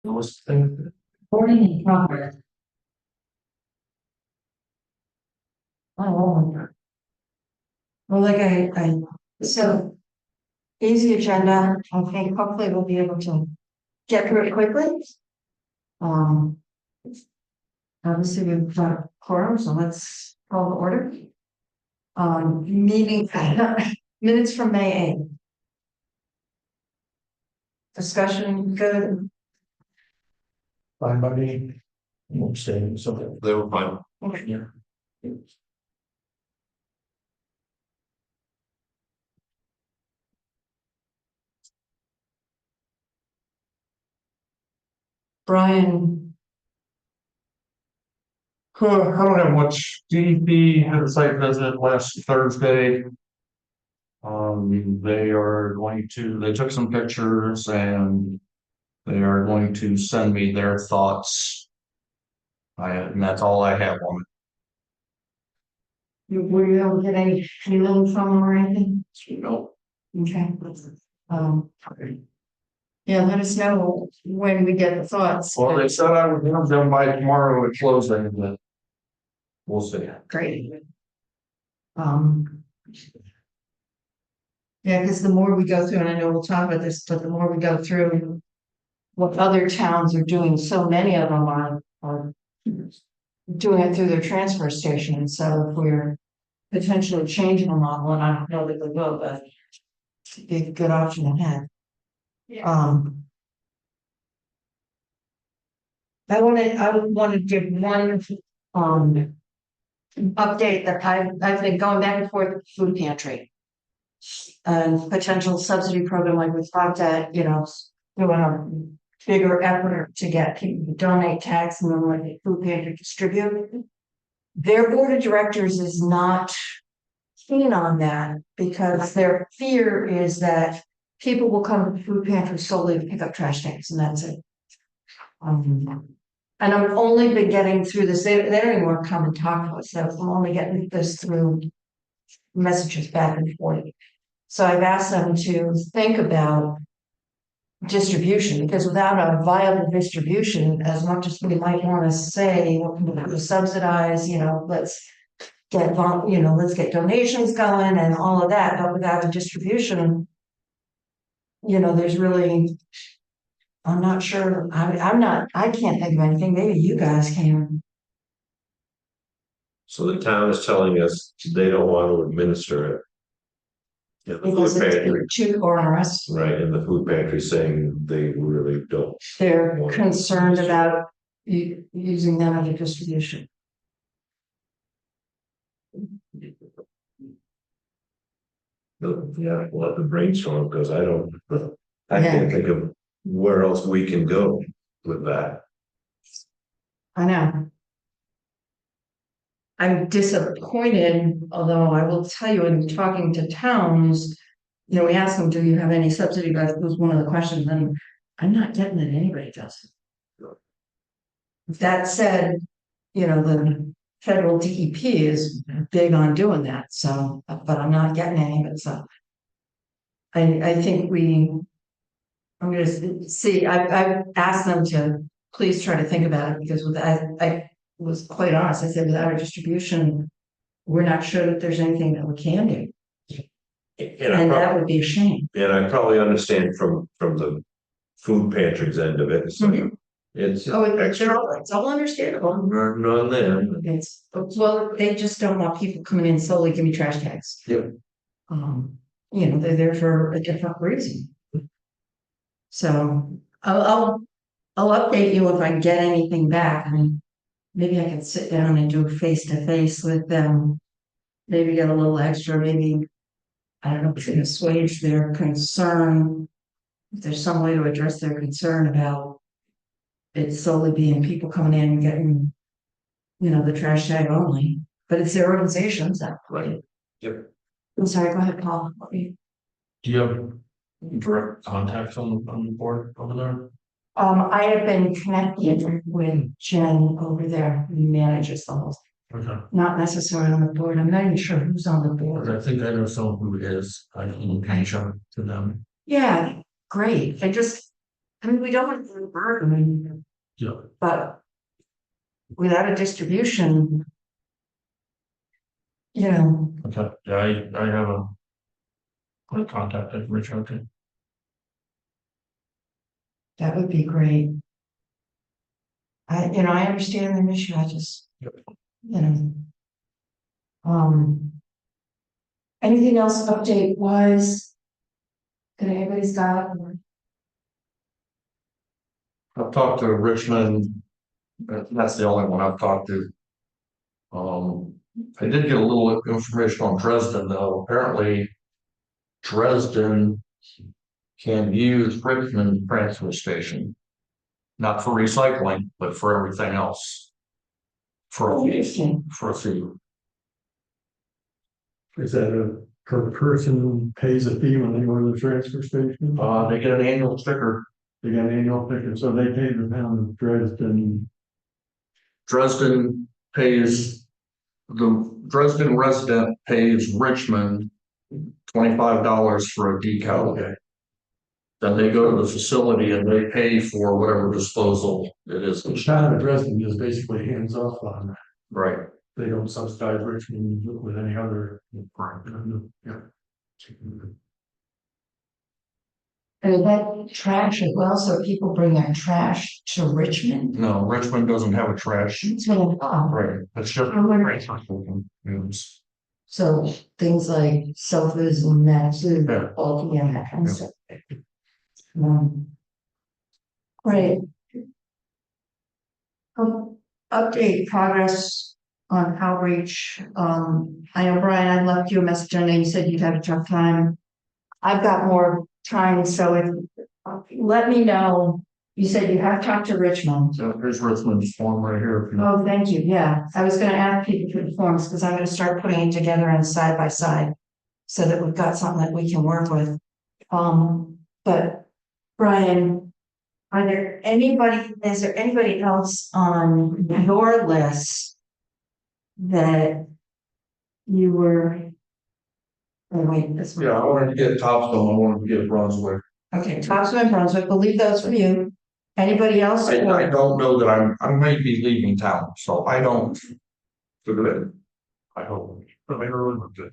Those things. Recording in progress. Oh. Well, like so easy agenda. I think hopefully we'll be able to get through it quickly. Um. Obviously we've got quorum, so let's call the order. Meeting minutes from May 8th. Discussion good. Fine by me. I'm staying, so they were fine. Okay. Yeah. Brian, I don't have much. DEP had a site visit last Thursday. They took some pictures and they are going to send me their thoughts. And that's all I have on were you able to get any feeling from them or anything? it. No. Okay. Um. Yeah, let us know when we get the thoughts. Well, they said I would have them by tomorrow at closing, but we'll see. Great. Yeah, because the more we go through, and I know we'll talk about this, but the more we go through what other towns are doing, so many of them are doing it through their transfer station. So if we're potentially changing the model, and I don't know that we will, but it'd be a good option to have. I want to give one update that I've been going back and forth with the food pantry. And potential subsidy program, like we talked at, doing a bigger effort to get people to donate tax and then let the food pantry distribute. Their board of directors is not keen on that because their fear is that people will come to the food pantry solely to pick up trash cans, and that's it. And I've only been getting through this. They don't even want to come and talk to us. So I'm only getting this through messages back and forth. So I've asked them to think about distribution, because without a viable distribution, as much as we might want to say, we'll subsidize, let's get donations going and all of that, but without a distribution, there's really, I'm not sure. I can't think of anything. Maybe you guys can. So the town is telling us they don't want to administer it. Yeah, the Because food pantry, it's too onerous. right, and the food pantry saying they really don't. They're concerned about using them as a distribution. Yeah, we'll have to brainstorm because I can't think of where else we can go with that. I know. I'm disappointed, although I will tell you, in talking to towns, we asked them, do you have any subsidy? That was one of the questions, and I'm not getting that anybody does. That said, the federal DEP is big on doing that, so, but I'm not getting any of it, so. I think I'm gonna see, I've asked them to please try to think about it, because I was quite honest. I said, without a distribution, we're not sure that there's anything that we can do. And that would be a shame. And I probably understand from the food pantry's end of it. So it's It's all understandable. burden on them. Well, they just don't want people coming in solely give me trash tags. Yep. They're there for a different reason. So I'll update you if I can get anything back. I mean, maybe I can sit down and do a face-to-face with them. Maybe get a little extra, maybe, I don't know, to assuage their concern. If there's some way to address their concern about it solely being people coming in and getting, the trash tag only, but it's their organizations that way. Yep. I'm sorry, go ahead, Paul. Do you have direct contacts on the board over there? I have been connected with Jen over there, who manages the whole, Okay. not necessarily on the board. I'm not even sure who's on the board. I think I know someone who is. I can reach out to them. Yeah, great. I mean, we don't want to burden, Yeah. but without a distribution, you know, Okay, yeah, I have a contact I can reach out to. that would be great. I understand the issue, I just, Yep. you know. Anything else update wise? That anybody's got? I've talked to Richmond, that's the only one I've talked to. I did get a little information on Dresden, though, apparently Dresden can use Richmond transfer station. Not for recycling, but for everything else. For a fee, Interesting. for a fee. Is that a per person pays a fee when they go to the transfer station? They get an annual sticker. They got an annual ticket, so they pay the town of Dresden. Dresden pays, the Dresden resident pays Richmond $25 for a decal. Okay. Then they go to the facility and they pay for whatever disposal it is. The town of Dresden is basically hands off on that. Right. They don't subsidize Richmond with any other. Yeah. And that trash as well, so people bring their trash to Richmond? No, Richmond doesn't have a trash. It's what I thought. Right, it's just. I wonder- Use. So things like sofas and mattresses, Yeah. bulky and that kind of stuff. Great. Update progress on outreach. I know Brian, I left you a message and you said you'd have a tough time. I've got more time, so let me know. You said you have talked to Richmond. So here's Richmond's form right here. Oh, thank you. Yeah, I was gonna ask people for the forms because I'm gonna start putting it together on side by side. So that we've got something that we can work with. But Brian, is there anybody else on your list that you were? Oh, wait, this one. Yeah, I wanted to get Topstone, I wanted to get Brunswick. Okay, Topsfield and Brunswick, we'll leave those for you. Anybody else? I don't know that I might be leaving town, so I don't. Forget it. I hope. But I really looked at.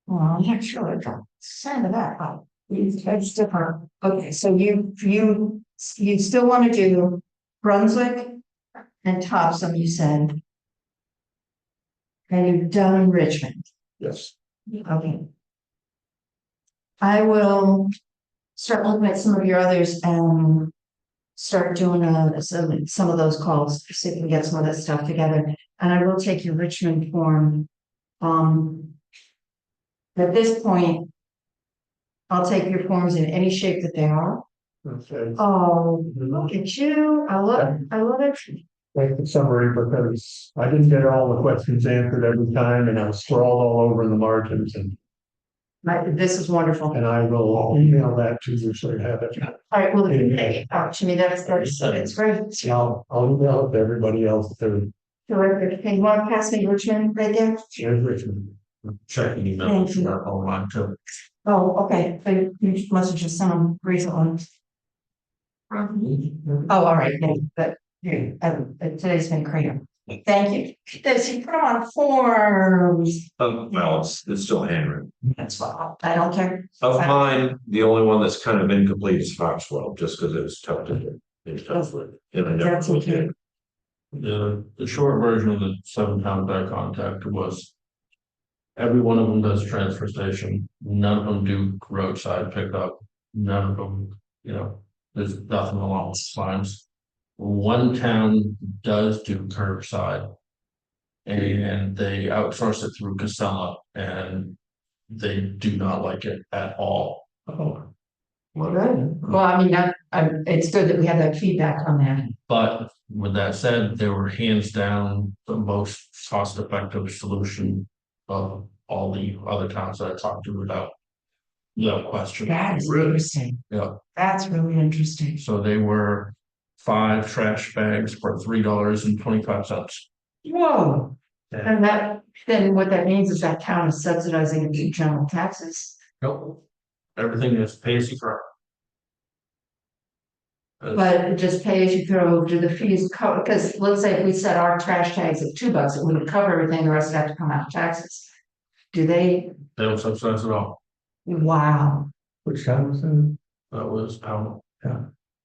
Well, I'm not sure, I got some of that, but it's different. Okay, so you still want to do Brunswick and Topsom, you said. And you've done Richmond, Yes. okay. I will start looking at some of your others and start doing some of those calls, see if we can get some of that stuff together. And I will take your Richmond form. At this point, I'll take your forms in any shape that they are. Okay. Oh, look at you. I love it. Thank the summary because I didn't get all the questions answered every time and I was scrawled all over in the margins This is wonderful. and I will email that to you so you have it. All right, well, to me, that's it's great. I'll email it to everybody else too. Terrific. Hey, you want to pass me Richmond right there? Here's Richmond. Checking email. Thank you. Online too. Oh, okay. So you must have just sent them recently. Oh, all right. But today's been great. Thank you. Does he put them on forms? Well, it's still handwritten. That's fine. I don't care. Of mine, the only one that's kind of incomplete is Foxwell, just because it was tough to do. It's tough with. And I never That's looked at okay. it. The short version of the 7 towns I contacted was. Every one of them does transfer station, none of them do roadside pickup, none of them, there's nothing along those lines. One town does do curbside. And they outsource it through Casella and they do not like it at all. Good. Well, I mean, it's good that we have that feedback on that. But with that said, they were hands down the most cost effective solution of all the other towns that I talked to without question. That is Really? interesting. Yeah, That's really interesting. so they were 5 trash bags for $3.25. Whoa. And then what that means is that town is subsidizing the general taxes. Nope. Everything is pay as you throw. But just pay as you throw, do the fees cover, because let's say if we set our trash tags at $2, it wouldn't cover everything, the rest would have to come out of taxes. Do they, They don't subsidize at all. wow, Which town was it? That was how,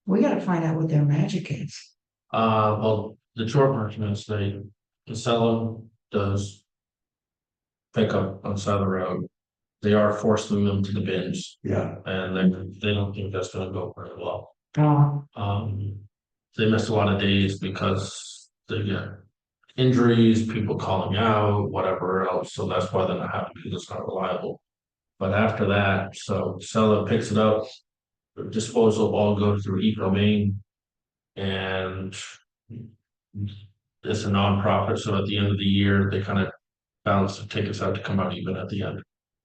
we gotta find out what their magic is. well, the short version is Casella does. Pick up on the side of the road. They are forcing them to the bins Yeah, and they don't think that's gonna go very well. Oh, They miss a lot of days because they get injuries, people calling out, whatever else, so that's why they're not happy because it's not reliable. But after that, so seller picks it up, the disposal all goes through Eco Maine. And it's a nonprofit, so at the end of the year, they kind of balance the tickets out to come out even at the end.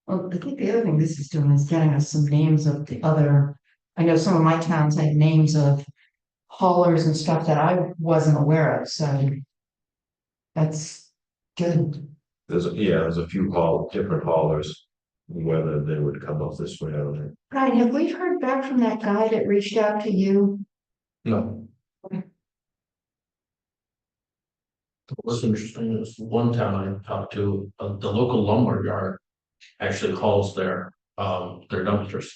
well, I think the other thing this is doing is getting us some names of the other, I know some of my towns had names of haulers and stuff that I wasn't aware of, so. That's good. there's a few different haulers, whether they would come up this way, I don't know. Brian, have we heard back from that guy that reached out to you? No. Okay. What's interesting is one town I talked to, the local lumber yard actually hauls their dumpsters.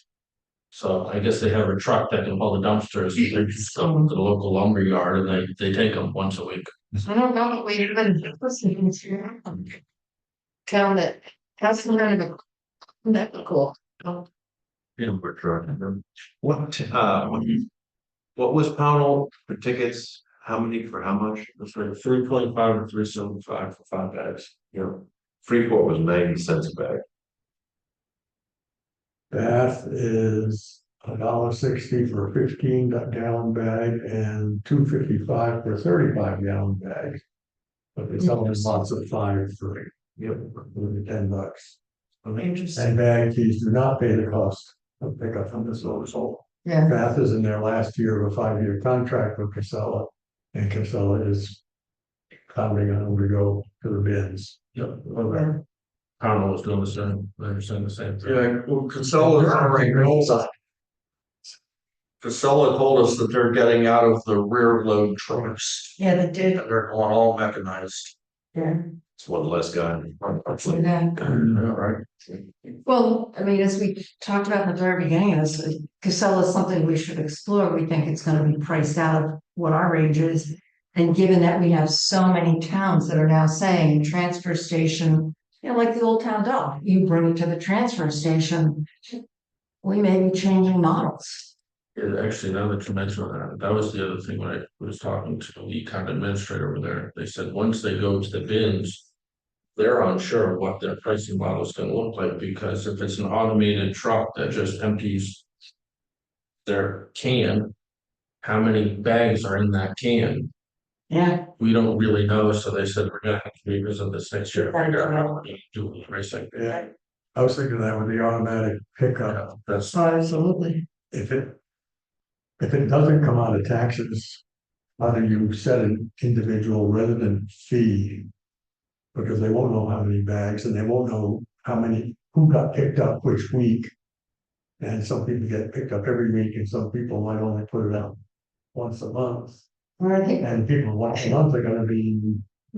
So I guess they have a truck that can haul the dumpsters, they just go to the local lumber yard and they take them once a week. I don't know, we even listening to town that has some kind of a, that's cool. Yeah, we're trying. What was Pownell for tickets? How many for how much? It's like 325 or 375 for 5 bags. Yeah. Freeport was 90 cents a bag. Bath is $1.60 for a 15-gallon bag and $2.55 for a 35-gallon bag. But they sell them in lots of 5 for $10. Interesting. And bag fees do not pay the cost of pickup from this household. Yeah, Bath is in their last year of a 5-year contract with Casella, and Casella is pounding on them to go to the bins. Yep. Pownell was doing the same, they're saying the same thing. Yeah, well, Casella told us that they're getting out of the rear load trucks. yeah, they did, And they're going all mechanized. yeah. It's one less guy. Yeah. Right. Well, I mean, as we talked about in the very beginning, of this Casella is something we should explore. We think it's gonna be priced out of what our range is. And given that we have so many towns that are now saying transfer station, you know, like the Old Town Dock, you bring it to the transfer station. We may be changing models. Yeah, actually, now that you mention that, that was the other thing when I was talking to the account administrator over there. They said once they go to the bins, they're unsure what their pricing model is gonna look like, because if it's an automated truck that just empties their can, how many bags are in that can? Yeah, We don't really know, so they said we're gonna have to revisit this next year, figure out how we're gonna do with pricing. Yeah, I was thinking that with the automatic pickup, That's, absolutely. if it doesn't come out of taxes, how do you set an individual resident fee? Because they won't know how many bags and they won't know who got picked up which week. And some people get picked up every week and some people might only put it out once a month. Well, I think, And people once a month are gonna be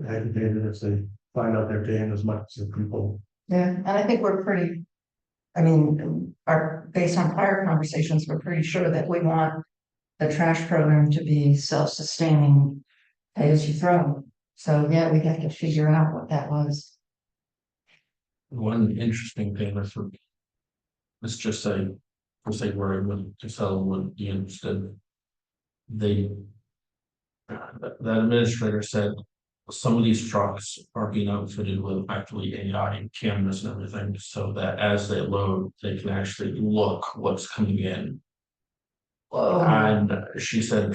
agitated if they find out they're paying as much as people. yeah, and I think we're pretty, I mean, based on prior conversations, we're pretty sure that we want the trash program to be self-sustaining, pay as you throw. So, yeah, we have to figure out what that was. one interesting thing that's. Let's just say, where would Casella would be interested. They. That administrator said, some of these trucks are being outfitted with actually AI cameras and everything, so that as they load, they can actually look what's coming in. And she said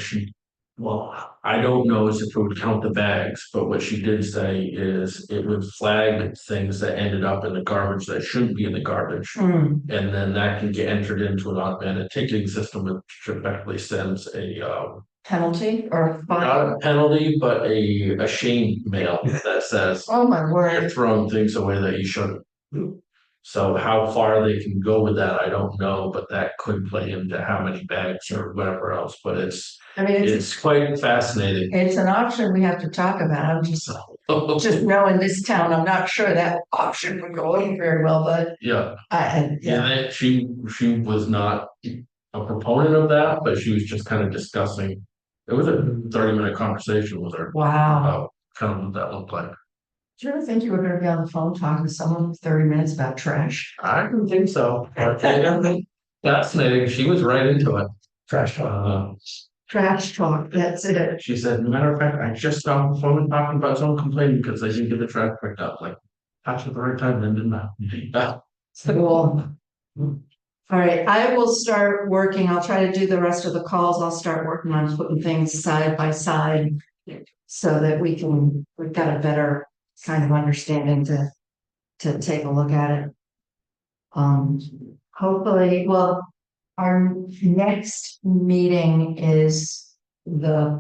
well, I don't know if it would count the bags, but what she did say is it would flag things that ended up in the garbage that shouldn't be in the garbage. Hmm, And then that can get entered into an automated ticketing system, which effectively sends penalty or fine? not a penalty, but a shame mail that says Oh, my you're word. throwing things away that you shouldn't. So how far they can go with that, I don't know, but that could play into how many bags or whatever else, but it's I mean, it's quite fascinating. it's an option we have to talk about. I'm just So, knowing this town, I'm not sure that option would go over very well, but yeah, yeah, yeah, she was not a proponent of that, but she was just kind of discussing. It was a 30-minute conversation with her wow. about kind of what that looked like. Do you ever think you were gonna be on the phone talking to someone for 30 minutes about trash? I don't think so. Fascinating. She was right into it. Trash talk. Trash talk, that's it. She said, matter of fact, I just got on the phone talking about someone complaining because they didn't get the trash picked up. Like, that's at the right time, then didn't I? Cool. All right, I will start working. I'll try to do the rest of the calls. I'll start working on putting things side by side. So that we've got a better kind of understanding to take a look at it. Hopefully, well, our next meeting is the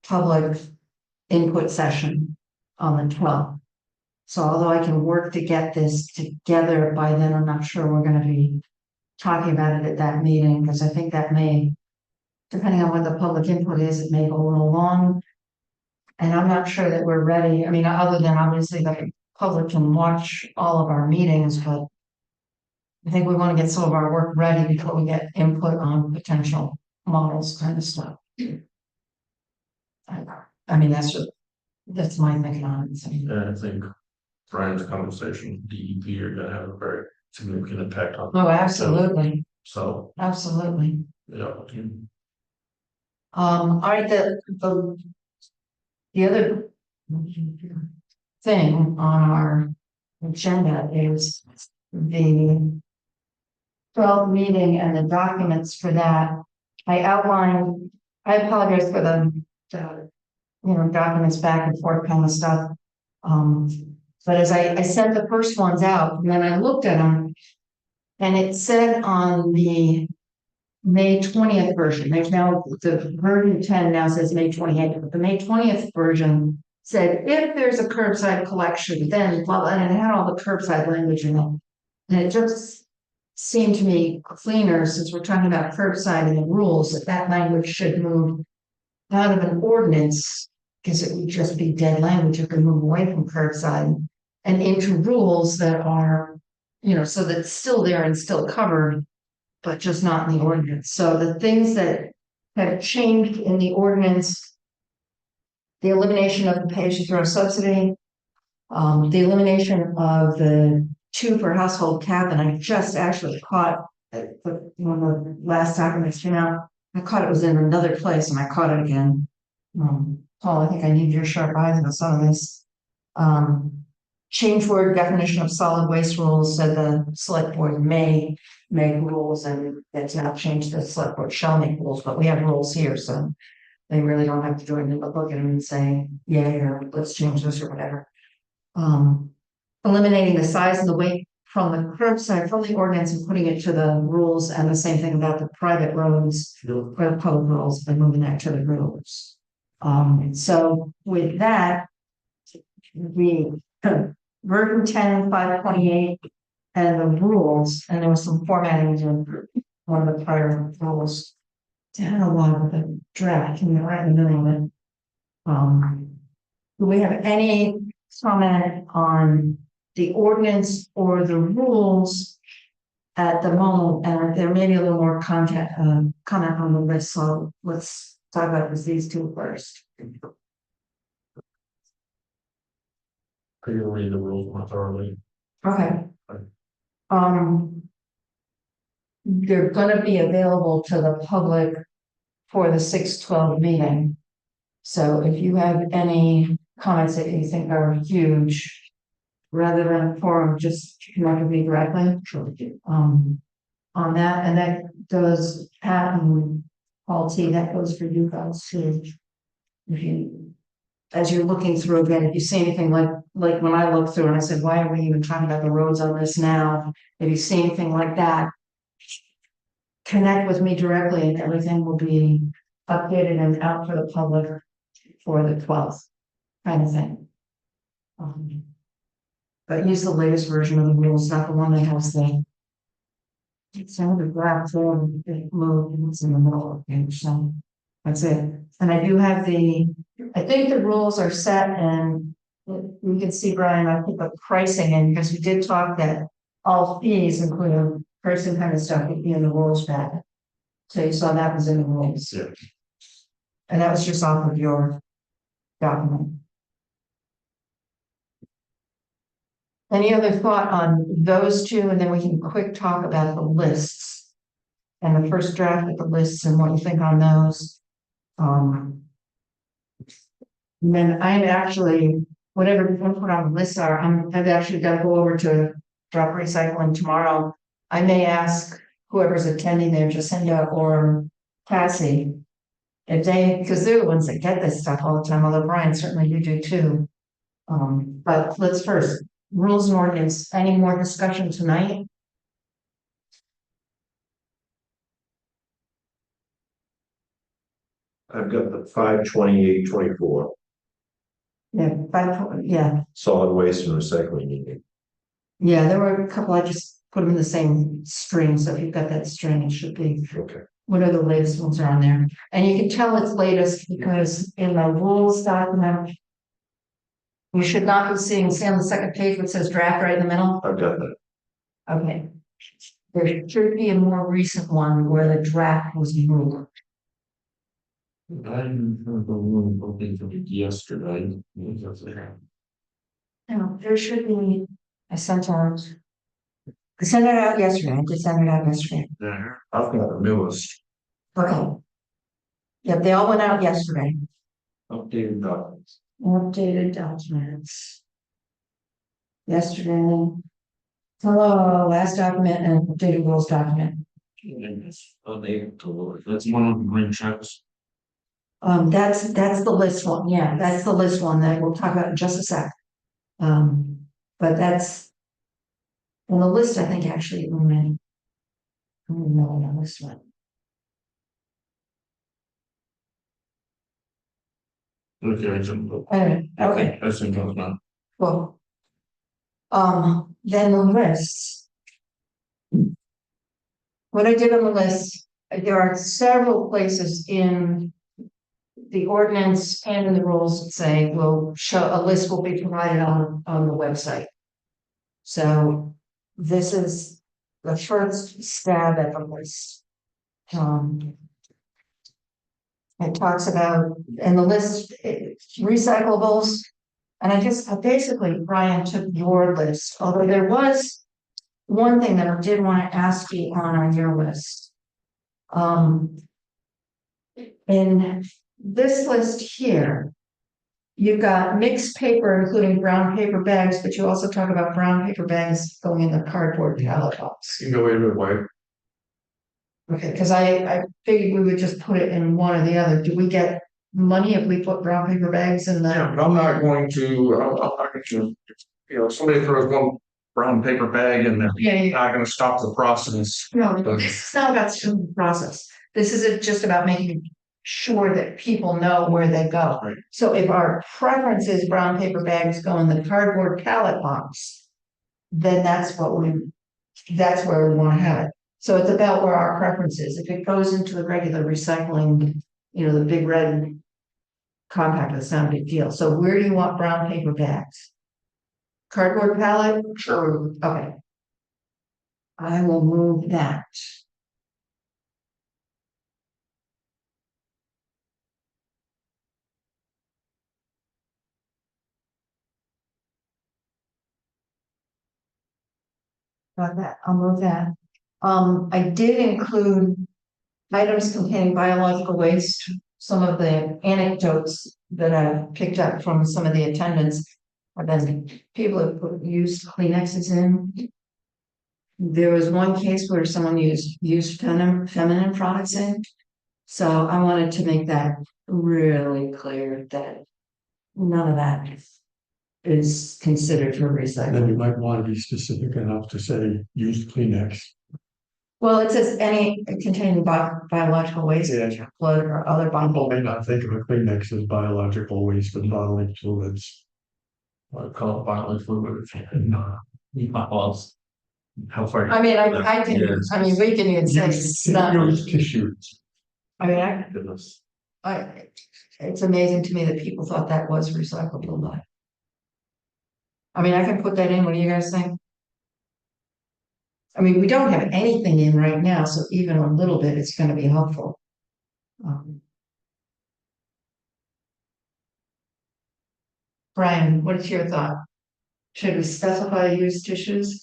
public input session on the 12th. So although I can work to get this together by then, I'm not sure we're gonna be talking about it at that meeting, because I think that may, depending on what the public input is, it may go a little long. And I'm not sure that we're ready. I mean, other than obviously the public can watch all of our meetings, but I think we want to get some of our work ready before we get input on potential models kind of stuff. I mean, that's my thinking on it. So. And I think Brian's conversation, DEP are gonna have a very significant impact on. Oh, absolutely, So, absolutely. yeah. All right, the other thing on our agenda is the 12th meeting and the documents for that. I apologize for the documents back and forth kind of stuff. But as I sent the first ones out, and then I looked at them, and it said on the May 20th version, there's now the version 10 now says May 28th, but the May 20th version said if there's a curbside collection, then well, and it had all the curbside language in it. And it just seemed to me cleaner, since we're talking about curbside and the rules, that language should move out of an ordinance, because it would just be dead language. It could move away from curbside and into rules that are, so that it's still there and still covered, but just not in the ordinance. So the things that have changed in the ordinance, the elimination of the pay-as-you-throw subsidy, the elimination of the 2 per household cap, and I just actually caught one of the last documents came out. I caught it was in another place, and I caught it again. Paul, I think I need your sharp eyes on some of this. Change word definition of solid waste rules, said the select board may make rules, and it's now changed to the select board shall make rules, but we have rules here, so they really don't have to join them, but look at them and say, yeah, or let's change this or whatever. Eliminating the size and the weight from the curbside, from the ordinance, and putting it to the rules, and the same thing about the private roads, or the public roads, and moving that to the rules. So with that, the version 10, 528, and the rules, and there was some formatting in one of the prior rules. I don't know why with the draft, and right in the middle of it. Do we have any comment on the ordinance or the rules at the moment? And there may be a little more comment on the list, so let's talk about these 2 first. Could you read the rules more thoroughly? Okay. They're gonna be available to the public for the 6/12 meeting. So if you have any comments that you think are huge, rather than forum, just connect with me directly. Sure. On that, and that goes, Pat and Paul T, that goes for you guys too. If you, as you're looking through again, if you see anything like when I looked through and I said, why are we even talking about the roads on this now? If you see anything like that, connect with me directly, and everything will be updated and out for the public for the 12th kind of thing. but use the latest version of the rules, not the one that has the. Some of the draft form, it moved, it's in the middle of the page, so that's it. And I do have I think the rules are set and you can see, Brian, I put the pricing in because we did talk that all fees, including person kind of stuff, would be in the rules pack. So you saw that was in the rules. Yeah. And that was just off of your document. Any other thought on those two, and then we can quick talk about the lists. And the first draft of the lists and what you think on those. And then I'm actually, whatever input on the lists are, I've actually got to go over to drop recycling tomorrow. I may ask whoever's attending there, Jacinda or Cassie. If they, because they're the ones that get this stuff all the time, although Brian, certainly you do too. But let's first, rules and ordinance, any more discussion tonight? I've got the 5/28/24 Yeah, solid waste and recycling meeting. yeah, there were a couple, I just put them in the same string, so if you've got that string, it should be. Okay. What are the latest ones are on there? And you can tell it's latest because in the rules document. You should not be seeing, see on the second page what says draft right in the middle? I've got that. Okay. There should be a more recent one where the draft was moved. I didn't have the room open for yesterday. No, there should be, I sent it out yesterday, I did send it out yesterday. Yeah. I've got the newest. Okay. Yep, they all went out yesterday. Updated documents. Updated documents. Yesterday. Hello, last document and updated rules document. Unable to load. That's one of the green checks. That's the list one, yeah, that's the list one that we'll talk about in just a sec. But that's. On the list, I think actually, I don't know on this one. Okay, I jumped. Okay, I think that was not. well. Then the lists. What I did on the list, there are several places in. The ordinance and in the rules that say will show, a list will be provided on the website. So this is the first stab at the list. It talks about, and the list, recyclables. And I basically, Brian, took your list, although there was one thing that I did want to ask you on your list. In this list here, you've got mixed paper, including brown paper bags, but you also talk about brown paper bags going in the cardboard pallet box. You can go either way. Okay, because I figured we would just put it in one or the other. Do we get money if we put brown paper bags in the? Yeah, but I'm not going to, somebody throws one brown paper bag in there. Yeah, yeah. Not gonna stop the process. No, this is not about the process. This is just about making sure that people know where they go. Right. So if our preference is brown paper bags go in the cardboard pallet box, then that's where we want to have it. So it's about where our preference is. If it goes into the regular recycling, the big red compactor, it's not a big deal. So where do you want brown paper bags? Cardboard pallet? Sure. Okay. I will move that. Got that, I'll move that. I did include items containing biological waste, some of the anecdotes that I picked up from some of the attendants. Have been people have used Kleenexes in. There was one case where someone used feminine products in. So I wanted to make that really clear that none of that is considered for And then you recycling. might want to be specific enough to say, use Kleenex. Well, it says any containing biological waste, Yeah. blood or other People bondable. may not think of a Kleenex as biological waste and bodily fluids. I call it bodily fluid. Miles. How far? I mean, I can, Yes. I mean, we can even say it's not, Use tissues. I mean, Goodness. it's amazing to me that people thought that was recyclable, but. I mean, I can put that in, what do you guys think? I mean, we don't have anything in right now, so even a little bit, it's gonna be helpful. Brian, what is your thought? Should we specify used tissues?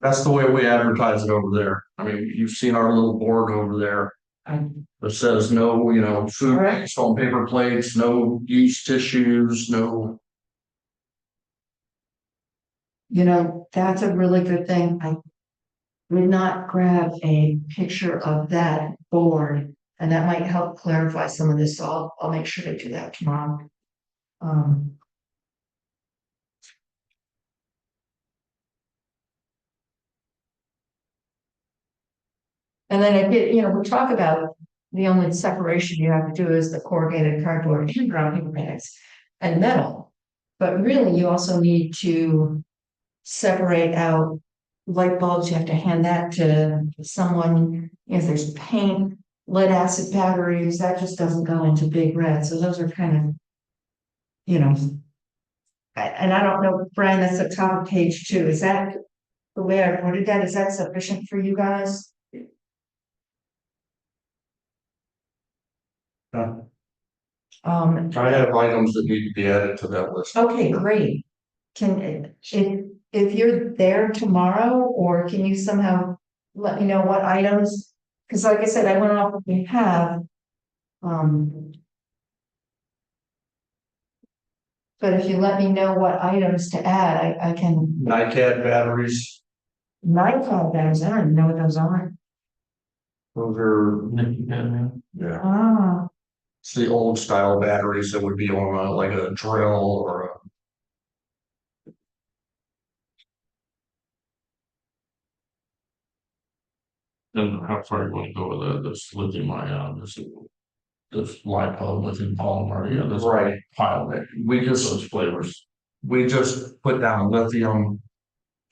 That's the way we advertise it over there. I mean, you've seen our little board over there that says no, food Correct. waste on paper plates, no used tissues, no. That's a really good thing. I would not grab a picture of that board, and that might help clarify some of this, so I'll make sure to do that tomorrow. And then we talk about the only separation you have to do is the corrugated cardboard and brown paper bags and metal. But really, you also need to separate out light bulbs. You have to hand that to someone. If there's paint, lead acid batteries, that just doesn't go into big red. So those are kind of, and I don't know, Brian, that's the top of page 2. Is that the way I worded that? Is that sufficient for you guys? I have items that need to be added to that list. Okay, great. If you're there tomorrow, or can you somehow let me know what items? Because like I said, I went off what we have. But if you let me know what items to add, I can. NiCad batteries, Nitrile bags, I don't even know what those are. those are, Yeah. Ah, it's the old style batteries that would be on like a drill or a. Then how far you want to go with this lithium ion, this lipo lithium polymer, this Right. pile that We just, those flavors. we just put down lithium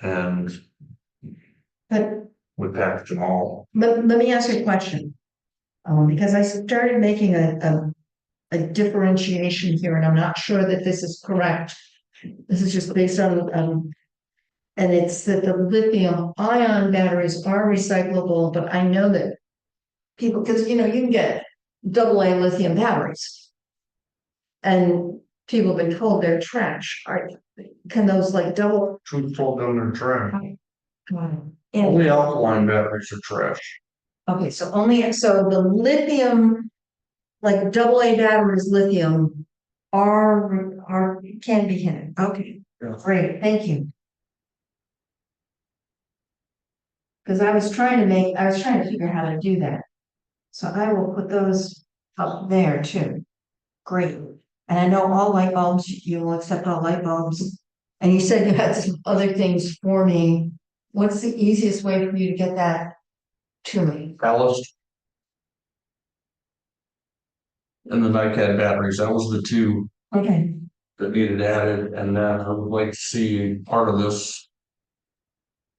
and but we package them all. let me ask you a question. Because I started making a differentiation here, and I'm not sure that this is correct. This is just based on, and it's that the lithium ion batteries are recyclable, but I know that people, because you can get AA lithium batteries. And people have been told they're trash. Can those like double? Truthful down their trash. And Only alkaline batteries are trash. okay, so the lithium, like AA batteries, lithium can be hidden. Okay, Yeah. great, thank you. Because I was trying to figure out how to do that. So I will put those up there too. Great. And I know all light bulbs, you will accept all light bulbs. And you said you had some other things for me. What's the easiest way for you to get that to me? Ballast. And the NiCad batteries, that was the two Okay, that needed added, and then I would like to see part of this.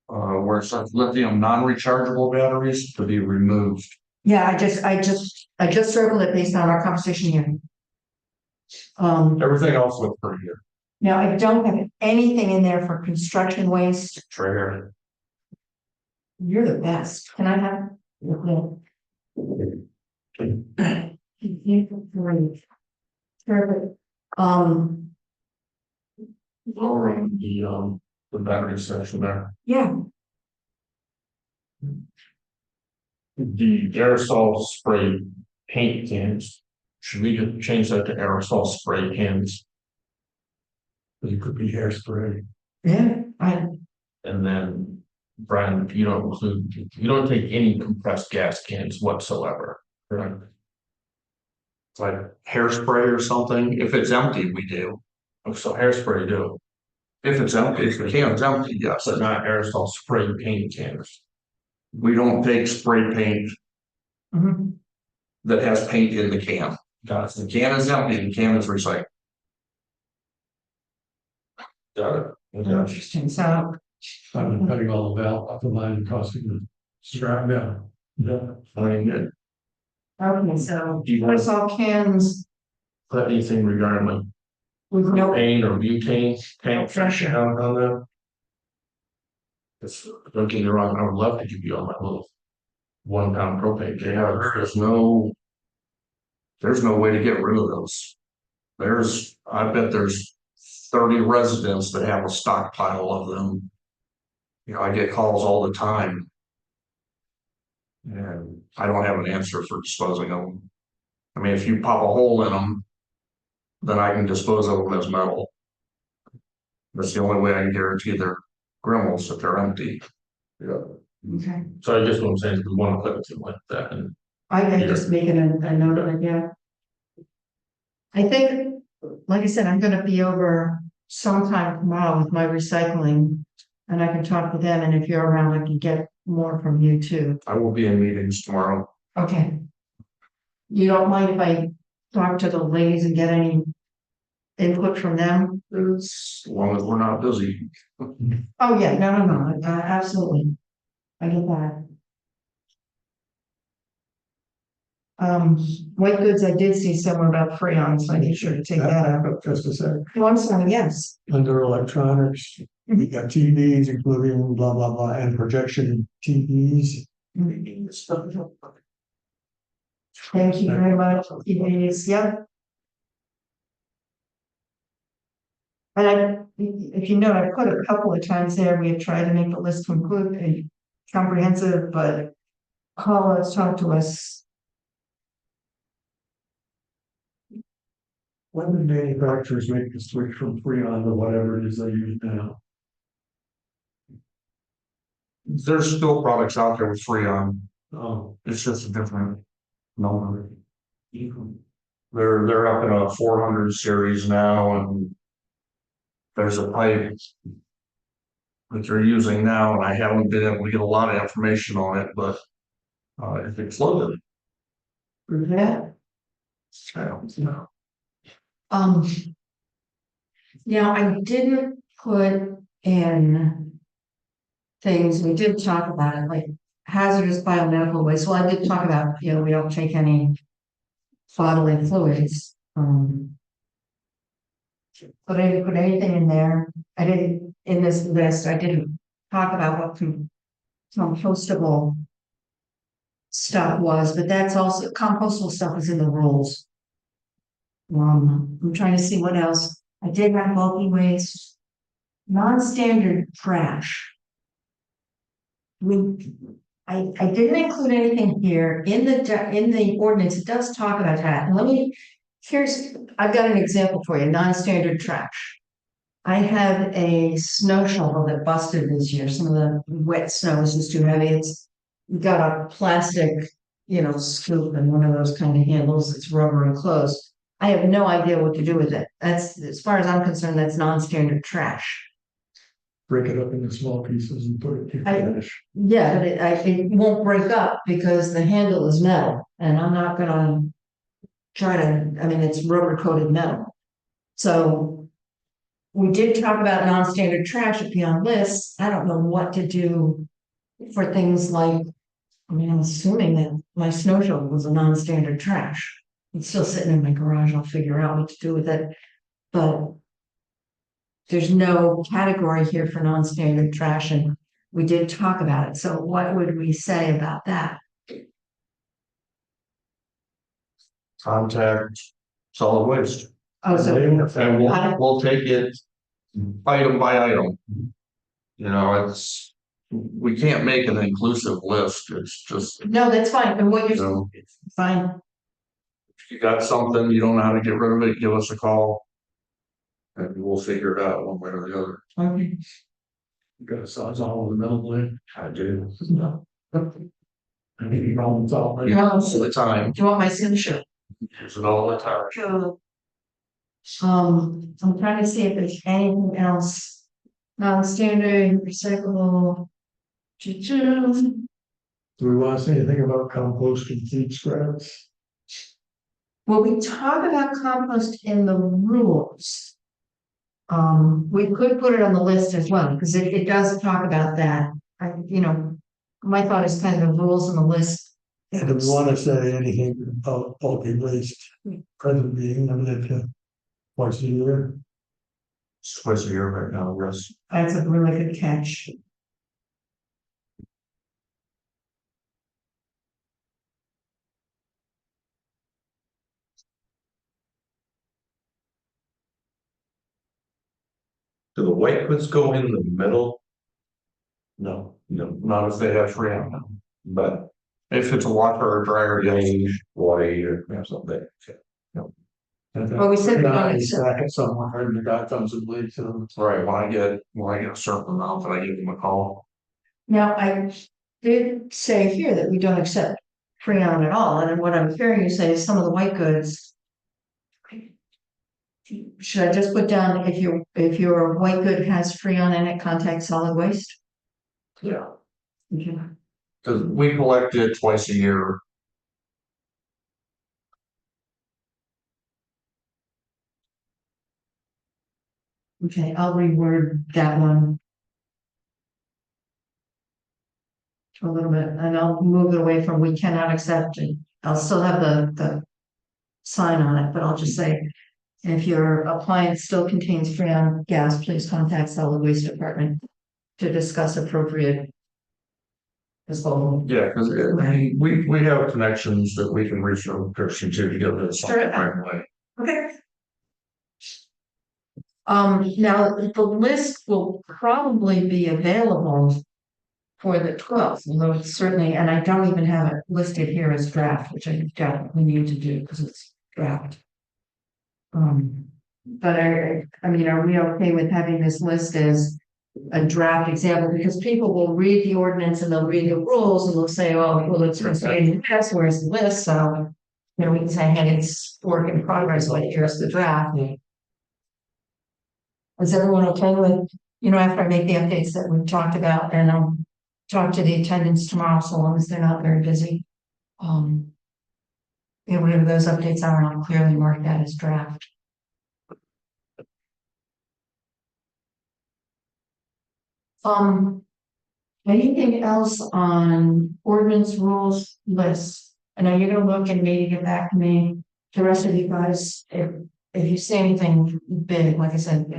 Where it says lithium non-rechargeable batteries to be removed. yeah, I just circled it based on our conversation here. Everything else looked pretty good. Now I don't have anything in there for construction waste. Trailer. You're the best. Can I have? Great. Perfect. Or the battery section there. Yeah, The aerosol spray paint cans, should we just change that to aerosol spray cans? It could be hairspray. yeah, And then, Brian, you don't take any compressed gas cans whatsoever, correct? It's like hairspray or something. If it's empty, we do. Oh, so hairspray do, If it's empty, if the can's empty, yes. but not aerosol spray paint cans. We don't take spray paint mhm. that has paint in the can. Got The can is empty, the can is recycled. Got it. Okay. Interesting, so, I've been cutting all the valve up the line and costing the strap down. Yeah, I mean, okay, so, Do you what's all cans put anything regarding like with no, propane or butane tank No pressure. down on that? It's, don't get me wrong, I would love to give you all my little 1 pound propane tank. There's no way to get rid of those. I bet there's 30 residents that have a stockpile of them. You know, I get calls all the time. And I don't have an answer for disposing of them. I mean, if you pop a hole in them, then I can dispose of them as metal. That's the only way I can guarantee they're Gremlins if they're empty. Yeah. okay, So I guess what I'm saying is we want to put something like that and I just making a note of it, yeah. I think, like I said, I'm gonna be over sometime tomorrow with my recycling. And I can talk with them, and if you're around, I can get more from you too. I will be in meetings tomorrow. Okay. You don't mind if I talk to the ladies and get any input from them? As long as we're not busy. Oh, yeah, no, absolutely. I get that. White goods, I did see somewhere about Freon, so I made sure to take that out. Back up just a sec. One second, yes. Under electronics, we got TVs, including blah, blah, blah, and projection TVs. Thank you very much. Yes, yep. And if you know, I put a couple of times there, we have tried to make the list complete and comprehensive, but call us, talk to us. When did manufacturers make the switch from Freon to whatever it is they use now? There's still products out there with Freon. Oh, It's just a different number. They're up in a 400 series now, and there's a pipe that they're using now, and I haven't been able to get a lot of information on it, but if it's loaded, Yeah. I don't know. Now I didn't put in things, we did talk about it, like hazardous biomedical waste. Well, I did talk about, we don't take any bodily fluids. But I didn't put anything in there. I didn't, in this list, I didn't talk about what compostable stuff was, but that's also, compostable stuff is in the rules. I'm trying to see what else. I did have bulky waste, non-standard trash. I didn't include anything here in the ordinance. It does talk about that. And I've got an example for you, non-standard trash. I have a snow shovel that busted this year. Some of the wet snow was just too heavy. It's got a plastic, scoop and one of those kind of handles. It's rubber enclosed. I have no idea what to do with it. That's, as far as I'm concerned, that's non-standard trash. break it up into small pieces and put it in trash. Yeah, but it won't break up because the handle is metal and I'm not gonna it's rubber coated metal. So we did talk about non-standard trash at Beyond Lists. I don't know what to do for things like, I'm assuming that my snow shovel was a non-standard trash. It's still sitting in my garage. I'll figure out what to do with it. But there's no category here for non-standard trash, and we did talk about it. So what would we say about that? Contact solid waste. Oh, so, And we'll take it item by item. We can't make an inclusive list. It's just, no, that's fine. And what you're, So- it's fine. if you got something, you don't know how to get rid of it, give us a call. And we'll figure it out one way or the other. Okay. You got a sawzall with a metal blade. I do. I mean, you problem solved. You want, All do the time. you want my signature? Use it all the time. Sure. I'm trying to see if there's anything else. Non-standard, recyclable. Do we want to say anything about composting feed scraps? Well, we talk about compost in the rules. We could put it on the list as well, because it does talk about that. My thought is kind of the rules on the list. And if we want to say anything about bulky waste, present being limited to twice a year. It's twice a year right now, yes. That's a really good catch. Do the white goods go in the middle? No, not if they have Freon. But If it's a washer or dryer, yes. range, white or something. Well, we said we don't Not accept- stack it somewhere and the guy comes and leaves it. Right, when I get a certain amount, then I give them a call. Now, I did say here that we don't accept Freon at all, and then what I'm hearing you say is some of the white goods. Should I just put down if your white good has Freon in it, contact solid waste? Yeah. Okay. Cause we collect it twice a year. Okay, I'll reword that one. A little bit, and I'll move it away from we cannot accept it. I'll still have the sign on it, but I'll just say, if your appliance still contains freon gas, please contact solid waste department to discuss appropriate disposal. Yeah, cause we have connections that we can reach a person to get this Sure. right away. Okay. Now, the list will probably be available for the 12th, although it's certainly, and I don't even have it listed here as draft, which I definitely need to do because it's draft. But I mean, are we okay with having this list as a draft example? Because people will read the ordinance and they'll read the rules and they'll say, oh, well, it's saying this, where's the list? So, we can say, hey, it's work in progress, like here's the draft. Is everyone okay with, after I make the updates that we've talked about, and I'll talk to the attendants tomorrow, so long as they're not very busy. Whatever those updates are, I'll clearly mark that as draft. Anything else on ordinance rules lists? I know you're gonna look and maybe get back to me. The rest of you guys, if you see anything big, like I said,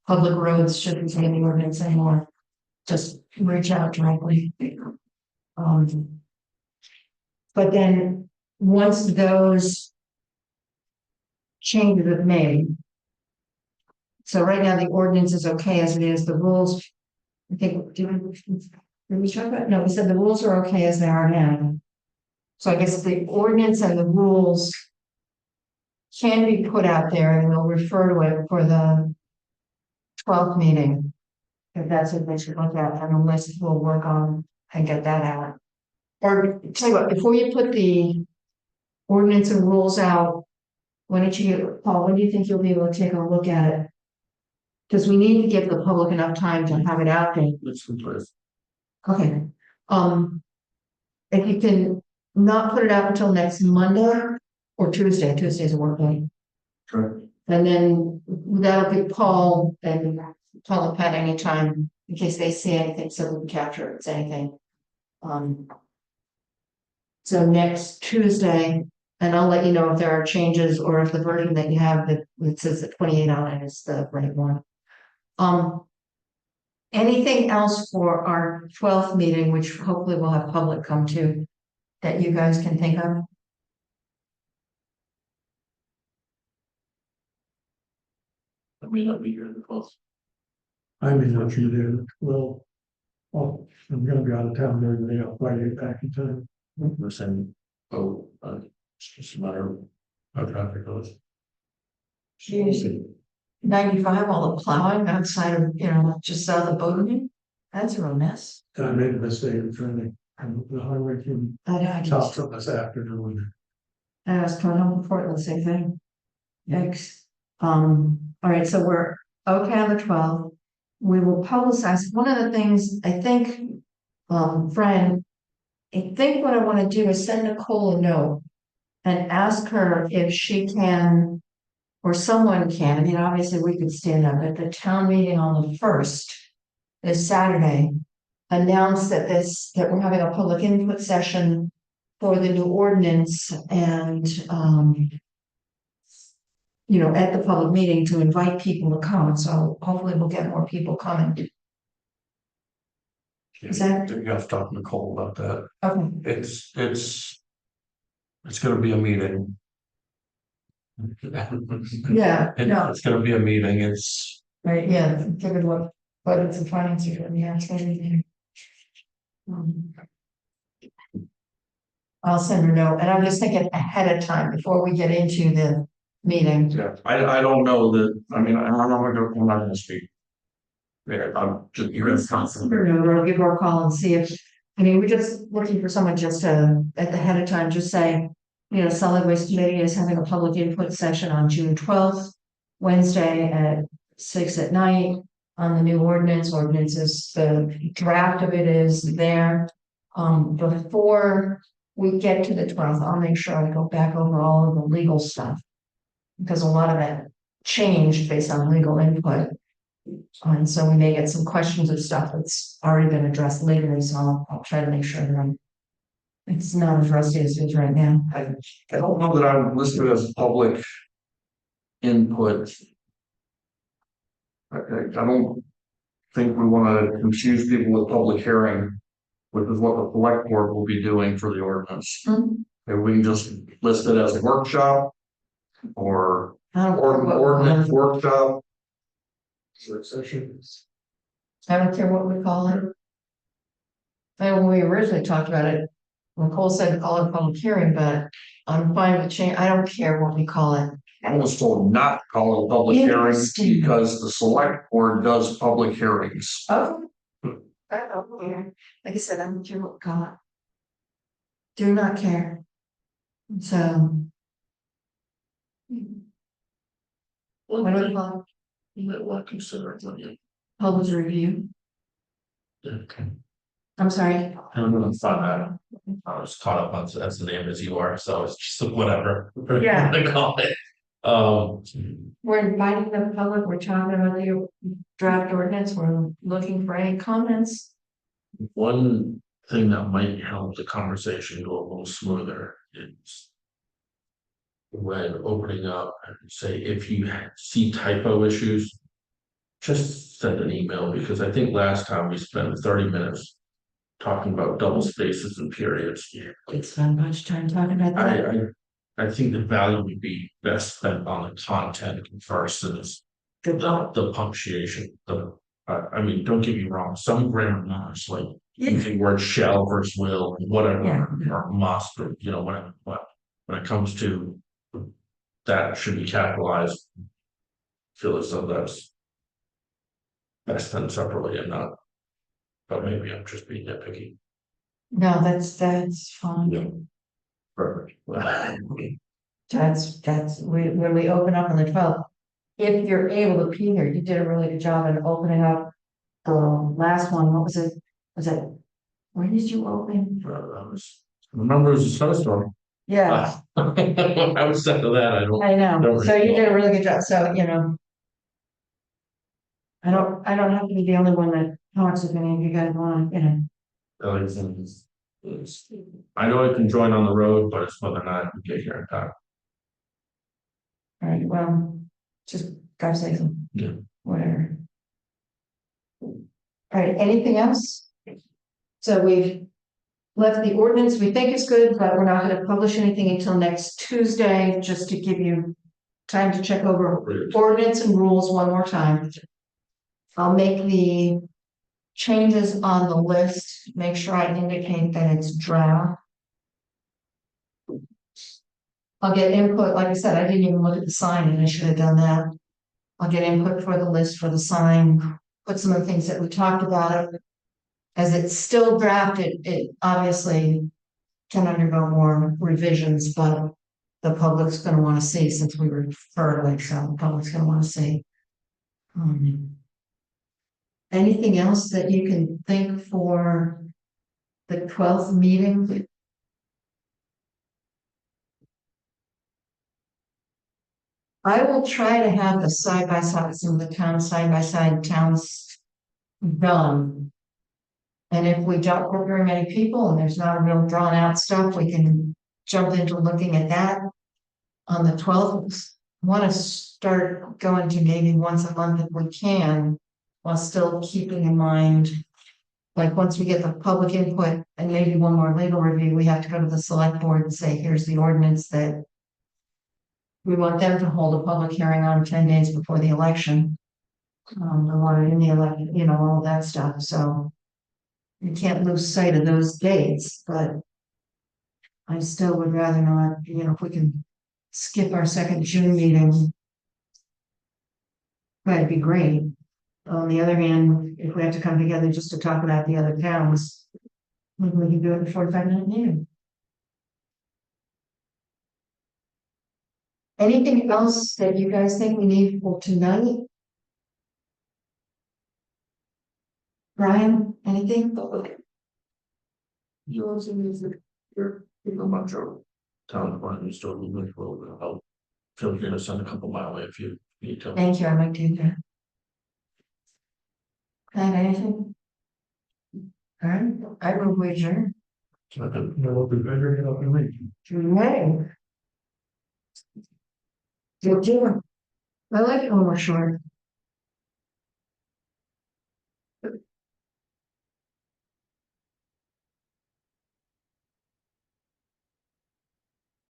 public roads shouldn't be in the ordinance anymore. Just reach out directly. But then, once those changes are made. So right now, the ordinance is okay as it is, the rules. I think, did we talk about, no, we said the rules are okay as they are now. So I guess the ordinance and the rules can be put out there and we'll refer to it for the 12th meeting. If that's what they should look at, and the list we'll work on and get that out. Or tell you what, before you put the ordinance and rules out, why don't you, Paul, when do you think you'll be able to take a look at it? Because we need to give the public enough time to have it out there. Okay, if you can not put it out until next Monday or Tuesday's a work day. Sure. And then that'll give Paul and Pat anytime in case they see anything, so we can capture if it's anything. So next Tuesday, and I'll let you know if there are changes or if the version that you have that says that 28 on it is the right one. Anything else for our 12th meeting, which hopefully we'll have public come to, that you guys can think of? I may not be here the 12th. I may not be there. Well, I'm gonna be out of town during the day. I'll fly you back in time. Listen, it's just a matter of how traffic goes. Geez, 95, all the plowing outside of, just south of Bowdoin. That's a real mess. I made a mistake of trying to, the highway from I top from this afternoon. I was coming home from Portland, same thing. Yikes. All right, so we're okay on the 12th. We will publicize. One of the things I think, Brian, I think what I want to do is send Nicole a note and ask her if she can, or someone can, I mean, obviously we could stand up at the town meeting on the first, this Saturday, announce that we're having a public input session for the new ordinance and, you know, at the public meeting to invite people to come, so hopefully we'll get more people coming. Is that- You have to talk to Nicole about that. Okay, It's gonna be a meeting. yeah, no, It's gonna be a meeting, it's, right, yeah, given what it's in finance, yeah, it's gonna be. I'll send her a note, and I'm just thinking ahead of time before we get into the meeting. yeah, I don't know that, I mean, I'm not gonna speak. Yeah, I'm just, you're gonna I'll send her a note, or I'll give her a call and see if, I mean, we're just looking for someone just to, at the head of time, just say, you know, solid waste committee is having a public input session on June 12th, Wednesday at 6 at night on the new ordinance. Ordinances, the draft of it is there. Before we get to the 12th, I'll make sure I go back over all of the legal stuff. Because a lot of that changed based on legal input. And so we may get some questions of stuff that's already been addressed legally, so I'll try to make sure that it's not as rusty as it is right now. I don't know that I'm listed as public input. I don't think we wanna confuse people with public hearing, which is what the select board will be doing for the ordinance. Hmm. Maybe we can just list it as a workshop or I don't care what- ordinance workshop. I don't care what we call it. And when we originally talked about it, Nicole said call it a public hearing, but I'm fine with change, I don't care what we call it. I was told not to call it a public hearing Interesting. because the select board does public hearings. Oh. I don't care, like I said, I don't care what we call it. Do not care. So. What do we call it? What consider it? Public review, Okay. I'm sorry. I'm gonna find that. I was caught up on as the name as you are, so it's just whatever. Yeah. They call it. We're inviting the public, we're talking about the draft ordinance, we're looking for any comments. One thing that might help the conversation go a little smoother is. When opening up, say if you see typo issues. Just send an email, because I think last time we spent 30 minutes. Talking about double spaces and periods. It's spend much time talking about that. I think the value would be best spent on the content versus Good job. the punctuation. I mean, don't get me wrong, some grammar marks like using word shall versus will, whatever, Yeah. or must, or you know, whatever. But when it comes to that should be capitalized. Feel as though that's best done separately and not. But maybe I'm just being nitpicky. No, that's fine. Yeah. Perfect. When we open up on the 12th. If you're able to be here, you did a really good job in opening up. The last one, what was it? Was it? Where did you open? Remember, it was a snowstorm. Yeah, I was set to that, I don't. I know. don't So you recall. did a really good job. So, you know. I don't have to be the only one that talks if any of you guys want, you know. I know I can join on the road, but it's whether or not I can get here in time. All right, well, just gotta say something. Yeah. Whatever. All right, anything else? So we've left the ordinance we think is good, but we're not gonna publish anything until next Tuesday, just to give you time to check over ordinance and rules one more time. I'll make the changes on the list, make sure I indicate that it's draft. I'll get input, like I said, I didn't even look at the sign and I should have done that. I'll get input for the list for the sign, put some of the things that we talked about. As it's still drafted, it obviously can undergo more revisions, but the public's gonna wanna see, since we refer to it, so the public's gonna wanna see. Anything else that you can think for the 12th meeting? I will try to have the side by sides and the town side by side towns done. And if we don't have very many people and there's not a real drawn out stuff, we can jump into looking at that on the 12th. Want to start going to maybe once a month if we can, while still keeping in mind, like, once we get the public input and maybe one more legal review, we have to go to the select board and say, here's the ordinance that we want them to hold a public hearing on 10 days before the election. We want it in the election, you know, all that stuff, so you can't lose sight of those dates, but I still would rather not, you know, if we can skip our second June meeting, that'd be great. On the other hand, if we have to come together just to talk about the other towns, maybe we can do it in 45-minute meeting. Anything else that you guys think we need for tonight? Brian, anything? Yours and music, you're a bunch of town department store movement for a little bit of help. Feel free to send a couple my way if you need to. Thank you, I might do that. Have anything? All right, I will wager. It'll be better, it'll be late. May. Good deal. I like it when we're short.